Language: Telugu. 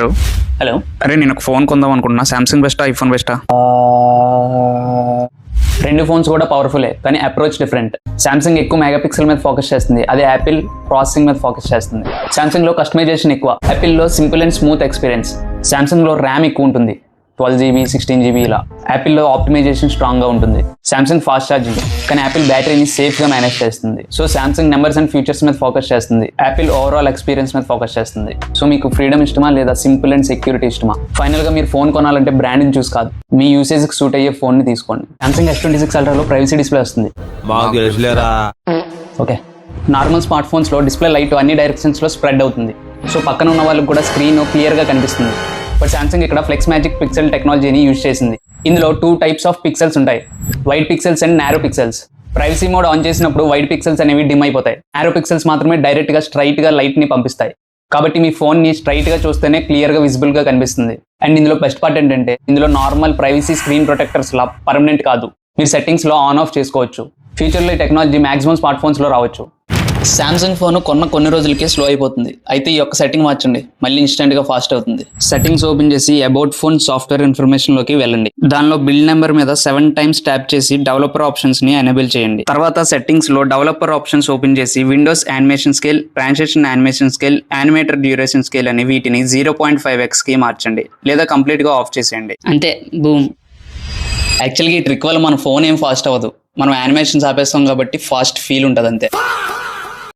Hello hello. అరే నేను ఒక ఫోన్ కొందాం అనుకుంటున్నా. సామ్సంగ్ బెస్టా, ఐఫోన్ బెస్టా? రెండు ఫోన్స్ కూడా పవర్ఫుల్లే, కానీ అప్రోచ్ డిఫరెంట్. సామ్సంగ్ ఎక్కువ మెగాపిక్సెల్ మీద ఫోకస్ చేస్తుంది, అదే యాపిల్ ప్రాసెసింగ్ మీద ఫోకస్ చేస్తుంది. సామ్సంగ్ లో కస్టమైజేషన్ ఎక్కువ, యాపిల్ లో simple and smooth experience. Samsung లో ర్యామ్ ఎక్కువ ఉంటుంది, 12GB 16GB ఇలా. యాపిల్లో ఆప్టిమైజేషన్ స్ట్రాంగ్ గా ఉంటుంది. సామ్సంగ్ ఫాస్ట్ ఛార్జింగ్, కానీ యాపిల్ బ్యాటరీని సేఫ్ గా మేనేజ్ చేస్తుంది. So Samsung numbers and features మీద ఫోకస్ చేస్తుంది, యాపిల్ ఓవరాల్ ఎక్స్పీరియన్స్ మీద ఫోకస్ చేస్తుంది. సో మీకు ఫ్రీడమ్ ఇష్టమా లేదా సింపుల్ అండ్ సెక్యూరిటీ ఇష్టమా? ఫైనల్ గా మీరు ఫోన్ కొనాలంటే బ్రాండ్ చూస్ కాదు, మీ యూసేజ్ కి సూట్ అయ్యే ఫోన్ ని తీసుకోండి. సామ్సంగ్ S26 Ultra లో ప్రైవసీ డిస్ప్లే వస్తుంది. ఓకే, నార్మల్ స్మార్ట్ ఫోన్స్ లో డిస్ప్లే లైట్ అన్ని డైరెక్షన్స్ లో స్ప్రెడ్ అవుతుంది, సో పక్కన ఉన్న వాళ్ళకి కూడా స్క్రీన్ క్లియర్ గా కనిపిస్తుంది. బట్ సామ్సంగ్ ఇక్కడ ఫ్లెక్స్ మ్యాజిక్ పిక్సెల్ టెక్నాలజీని యూజ్ చేసింది. ఇందులో 2 టైప్స్ ఆఫ్ పిక్సెల్స్ ఉంటాయి, wide pixels and narrow pixels. Privacy mode on చేసినప్పుడు వైడ్ పిక్సెల్స్ అనేవి డిమ్ అయిపోతాయి, నారో పిక్సెల్స్ మాత్రమే డైరెక్ట్ గా స్ట్రైట్ గా లైట్ ని పంపిస్తాయి. కాబట్టి మీ ఫోన్ ని స్ట్రైట్ గా చూస్తేనే క్లియర్ గా విజిబుల్ గా కనిపిస్తుంది. అండ్ ఇందులో బెస్ట్ పార్ట్ ఏంటంటే ఇందులో నార్మల్ ప్రైవసీ స్క్రీన్ ప్రొటెక్టర్స్ లా పర్మనెంట్ కాదు, మీరు సెట్టింగ్స్ లో ఆన్ ఆఫ్ చేసుకోవచ్చు. ఫ్యూచర్లో ఈ టెక్నాలజీ మాక్సిమం స్మార్ట్ ఫోన్స్ లో రావచ్చు. సామ్సంగ్ ఫోన్ కొన్ని రోజులకే స్లో అయిపోతుంది, అయితే ఈ యొక్క సెట్టింగ్ మార్చండి, మళ్ళీ ఇన్స్టెంట్ గా ఫాస్ట్ అవుతుంది. సెట్టింగ్స్ ఓపెన్ చేసి అబౌట్ ఫోన్ సాఫ్ట్వేర్ ఇన్ఫర్మేషన్ లోకి వెళ్ళండి. దానిలో బిల్డ్ నెంబర్ మీద 7 times ట్యాప్ చేసి డెవలపర్ ఆప్షన్స్ ని ఎనేబుల్ చేయండి. తర్వాత సెట్టింగ్స్ లో డెవలపర్ ఆప్షన్స్ ఓపెన్ చేసి Windows animation scale, transaction animation scale, animator duration scale అని వీటిని 0.5x కి మార్చండి, లేదా కంప్లీట్ గా ఆఫ్ చేసేయండి. అంతే, బూమ్. యాక్చువల్గా ఈ ట్రిక్ వల్ల మన ఫోన్ ఏం ఫాస్ట్ అవ్వదు, మనం యానిమేషన్స్ ఆపేస్తాం కాబట్టి ఫాస్ట్ ఫీల్ ఉంటుంది అంతే.